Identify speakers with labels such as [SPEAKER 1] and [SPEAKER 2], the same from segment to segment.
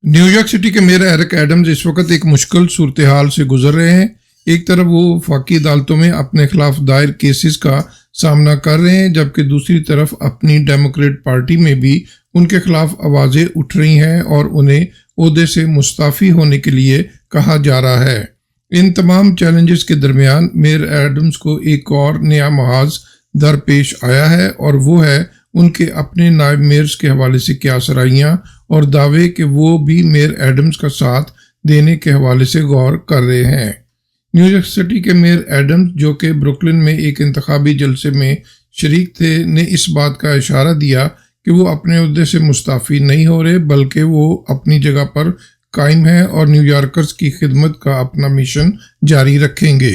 [SPEAKER 1] New York city के mayor Eric Adams इस वक्त एक मुश्किल सूरत हाल से गुजर रहे हैं। एक तरफ वो वफाकी अदालतों में अपने खिलाफ दायर केसेस का सामना कर रहे हैं, जबकि दूसरी तरफ अपनी डेमोक्रेट पार्टी में भी उनके खिलाफ आवाज़ें उठ रही हैं और उन्हें ओहदे से मुस्ताफ़ी होने के लिए कहा जा रहा है। इन तमाम चैलेंजेस के दरमियान मेयर एडम्स को एक और नया महाज दरपेश आया है और वो है उनके अपने नायब मेयर्स के हवाले से क्या सराहियाँ और दावे कि वो भी मेयर एडम्स का साथ देने के हवाले से गौर कर रहे हैं। न्यूयॉर्क सिटी के मेयर एडम्स, जो कि ब्रुकलिन में एक इंतखाबी जलसे में शरीक थे, ने इस बात का इशारा दिया कि वो अपने उहदे से मुस्ताफ़ी नहीं हो रहे, बल्कि वो अपनी जगह पर कायम हैं और न्यूयॉर्कर्स की खिदमत का अपना मिशन जारी रखेंगे।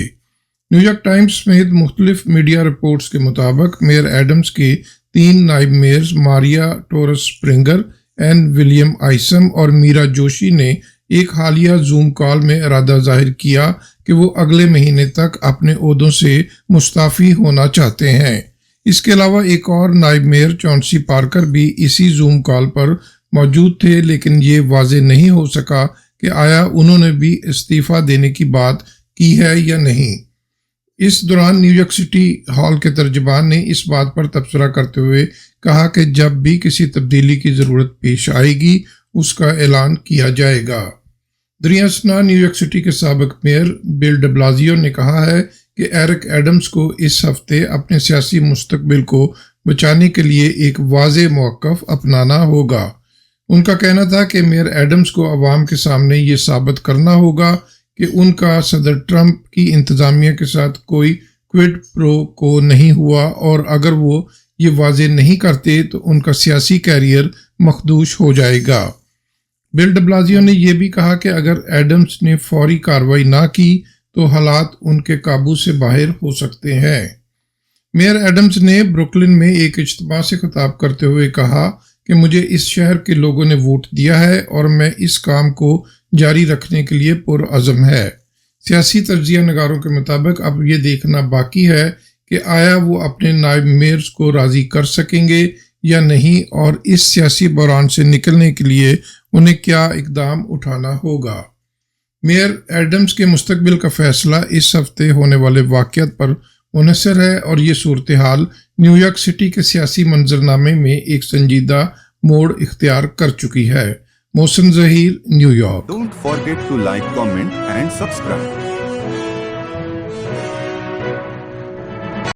[SPEAKER 1] न्यूयॉर्क टाइम्स समेत मुख्तलिफ मीडिया रिपोर्ट्स के मुताबिक मेयर एडम्स के 3 नायब mayors Maria Torres Springer, Anne William Isom और मीरा जोशी ने एक हालिया जूम कॉल में इरादा जाहिर किया कि वो अगले महीने तक अपने ओहदों से मुस्ताफ़ी होना चाहते हैं। इसके अलावा एक और नायब मेयर चौंसी पार्कर भी इसी जूम कॉल पर मौजूद थे, लेकिन ये वाज़ेह नहीं हो सका कि आया उन्होंने भी इस्तीफ़ा देने की बात की है या नहीं। इस दौरान न्यूयॉर्क सिटी हॉल के तर्जुमान ने इस बात पर तबसरा करते हुए कहा कि जब भी किसी तब्दीली की ज़रूरत पेश आएगी उसका ऐलान किया जाएगा। दरियासना न्यूयॉर्क सिटी के साबिक मेयर बिल डे ब्लाजियो ने कहा है कि एरिक एडम्स को इस हफ्ते अपने सियासी मुस्तकबिल को बचाने के लिए एक वाज़ेह मौक़िफ़ अपनाना होगा। उनका कहना था कि मेयर एडम्स को अवाम के सामने ये साबित करना होगा कि उनका सदर ट्रंप की इंतज़ामिया के साथ कोई क्विड प्रो को नहीं हुआ, और अगर वो ये वाज़ेह नहीं करते तो उनका सियासी कैरियर मखदूश हो जाएगा। बिल डे ब्लाजियो ने यह भी कहा कि अगर एडम्स ने फौरी कार्रवाई ना की तो हालात उनके काबू से बाहर हो सकते हैं। मेयर एडम्स ने ब्रुकलिन में एक इज्तिमा से खिताब करते हुए कहा कि मुझे इस शहर के लोगों ने वोट दिया है और मैं इस काम को जारी रखने के लिए पुरअज़म है। सियासी तज्ज़िया नगारों के मुताबिक अब ये देखना बाकी है कि आया वो अपने नायब मेयर्स को राज़ी कर सकेंगे या नहीं, और इस सियासी बहरान से निकलने के लिए उन्हें क्या इक़दाम उठाना होगा। मेयर एडम्स के मुस्तकबिल का फैसला इस हफ्ते होने वाले वाक़यात पर मुनहसर है और ये सूरत हाल न्यूयॉर्क सिटी के सियासी मंजरनामे में एक संजीदा मोड़ इख्तियार कर चुकी है। Mohsin Zaheer, New York.
[SPEAKER 2] Don't forget to like, comment and subscribe.